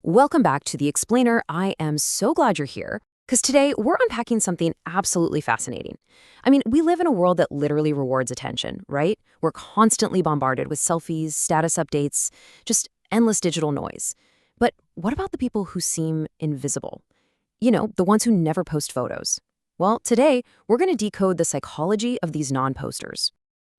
Welcome back to The Explainer. I am so glad you're here, because today we're unpacking something absolutely fascinating. We live in a world that literally rewards attention, right? We're constantly bombarded with selfies, status updates, just endless digital noise. But what about the people who seem invisible? The ones who never post photos. Well, today we're going to decode the psychology of these non-posters.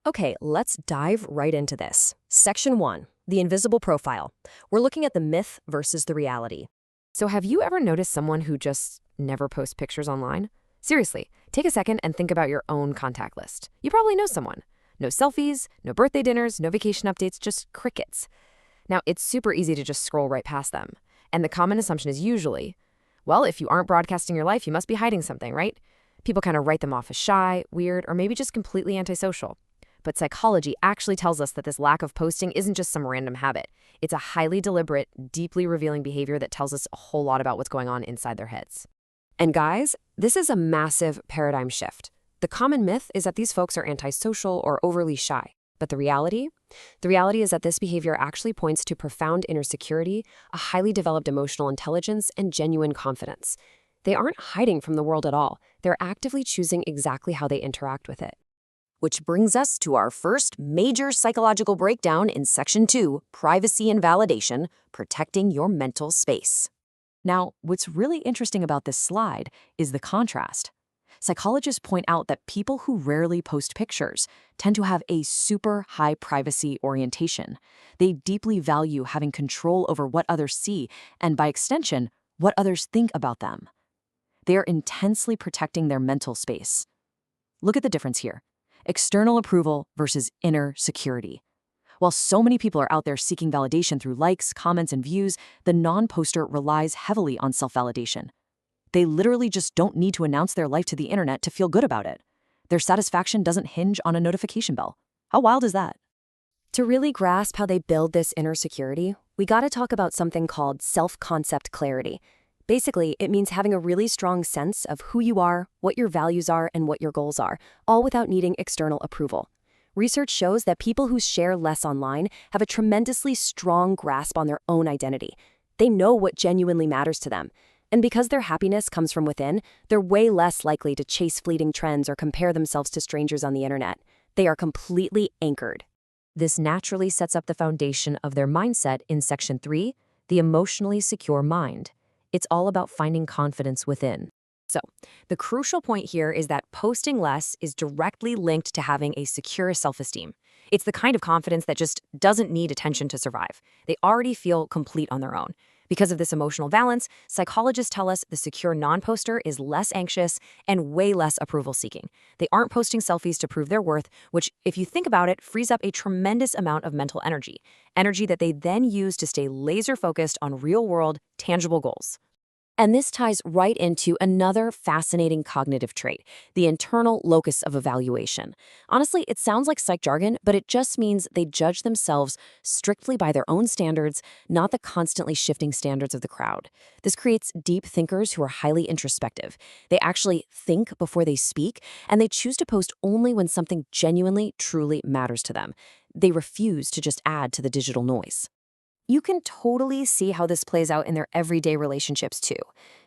Okay, let's dive right into this. Section 1, the invisible profile. We're looking at the myth versus the reality. So have you ever noticed someone who just never posts pictures online? Seriously, take a second and think about your own contact list. You probably know someone. No selfies, no birthday dinners, no vacation updates, just crickets. Now, it's super easy to just scroll right past them. And the common assumption is usually, well, if you aren't broadcasting your life, you must be hiding something, right? People kind of write them off as shy, weird, or maybe just completely antisocial. But psychology actually tells us that this lack of posting isn't just some random habit. It's a highly deliberate, deeply revealing behavior that tells us a whole lot about what's going on inside their heads. And guys, this is a massive paradigm shift. The common myth is that these folks are antisocial or overly shy. But the reality? The reality is that this behavior actually points to profound inner security, a highly developed emotional intelligence, and genuine confidence. They aren't hiding from the world at all. They're actively choosing exactly how they interact with it. Which brings us to our first major psychological breakdown in Section 2, privacy and validation, protecting your mental space. Now, what's really interesting about this slide is the contrast. Psychologists point out that people who rarely post pictures tend to have a super high privacy orientation. They deeply value having control over what others see and, by extension, what others think about them. They are intensely protecting their mental space. Look at the difference here. External approval versus inner security. While so many people are out there seeking validation through likes, comments, and views, the non-poster relies heavily on self-validation. They literally just don't need to announce their life to the internet to feel good about it. Their satisfaction doesn't hinge on a notification bell. How wild is that? To really grasp how they build this inner security, we gotta talk about something called self-concept clarity. Basically, it means having a really strong sense of who you are, what your values are, and what your goals are, all without needing external approval. Research shows that people who share less online have a tremendously strong grasp on their own identity. They know what genuinely matters to them. And because their happiness comes from within, they're way less likely to chase fleeting trends or compare themselves to strangers on the internet. They are completely anchored. This naturally sets up the foundation of their mindset in Section 3, the emotionally secure mind. It's all about finding confidence within. So, the crucial point here is that posting less is directly linked to having a secure self-esteem. It's the kind of confidence that just doesn't need attention to survive. They already feel complete on their own. Because of this emotional balance, psychologists tell us the secure non-poster is less anxious and way less approval-seeking. They aren't posting selfies to prove their worth, which, if you think about it, frees up a tremendous amount of mental energy that they then use to stay laser-focused on real-world, tangible goals. And this ties right into another fascinating cognitive trait, the internal locus of evaluation. Honestly, it sounds like psych jargon, but it just means they judge themselves strictly by their own standards, not the constantly shifting standards of the crowd. This creates deep thinkers who are highly introspective. They actually think before they speak, and they choose to post only when something genuinely, truly matters to them. They refuse to just add to the digital noise. You can totally see how this plays out in their everyday relationships too.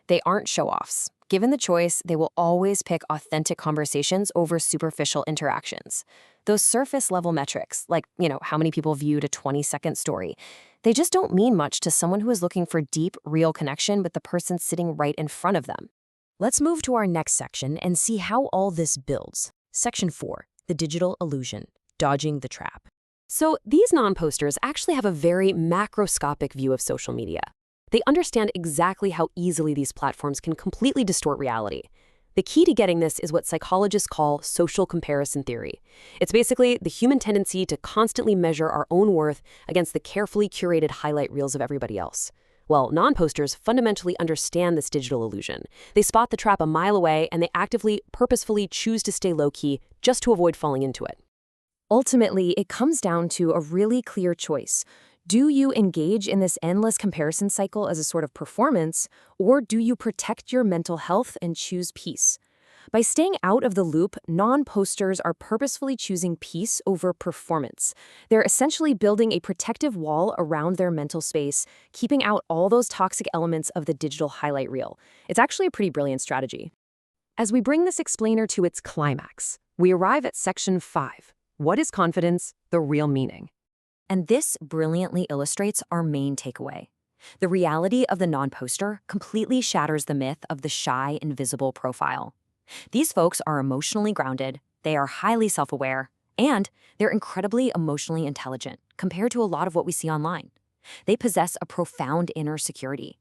They aren't show-offs. Given the choice, they will always pick authentic conversations over superficial interactions. Those surface-level metrics, like, how many people viewed a 20-second story, they just don't mean much to someone who is looking for deep, real connection with the person sitting right in front of them. Let's move to our next section and see how all this builds. Section 4, the digital illusion, dodging the trap. So these non-posters actually have a very macroscopic view of social media. They understand exactly how easily these platforms can completely distort reality. The key to getting this is what psychologists call social comparison theory. It's basically the human tendency to constantly measure our own worth against the carefully curated highlight reels of everybody else. Well, non-posters fundamentally understand this digital illusion. They spot the trap a mile away, and they actively, purposefully choose to stay low-key just to avoid falling into it. Ultimately, it comes down to a really clear choice. Do you engage in this endless comparison cycle as a sort of performance, or do you protect your mental health and choose peace? By staying out of the loop, non-posters are purposefully choosing peace over performance. They're essentially building a protective wall around their mental space, keeping out all those toxic elements of the digital highlight reel. It's actually a pretty brilliant strategy. As we bring this explainer to its climax, we arrive at section 5. What is confidence? The real meaning. And this brilliantly illustrates our main takeaway. The reality of the non-poster completely shatters the myth of the shy, invisible profile. These folks are emotionally grounded, they are highly self-aware, and they're incredibly emotionally intelligent compared to a lot of what we see online. They possess a profound inner security.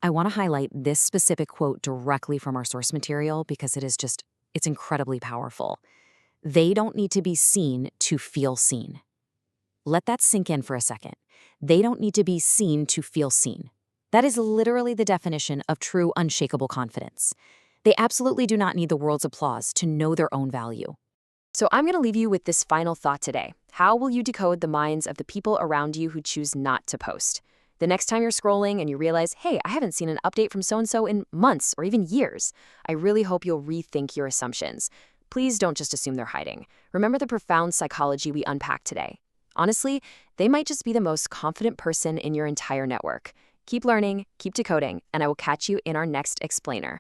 I want to highlight this specific quote directly from our source material because it's incredibly powerful. They don't need to be seen to feel seen. Let that sink in for a second. They don't need to be seen to feel seen. That is literally the definition of true unshakable confidence. They absolutely do not need the world's applause to know their own value. So I'm going to leave you with this final thought today. How will you decode the minds of the people around you who choose not to post? The next time you're scrolling and you realize, hey, I haven't seen an update from so-and-so in months or even years, I really hope you'll rethink your assumptions. Please don't just assume they're hiding. Remember the profound psychology we unpacked today. Honestly, they might just be the most confident person in your entire network. Keep learning, keep decoding, and I will catch you in our next explainer.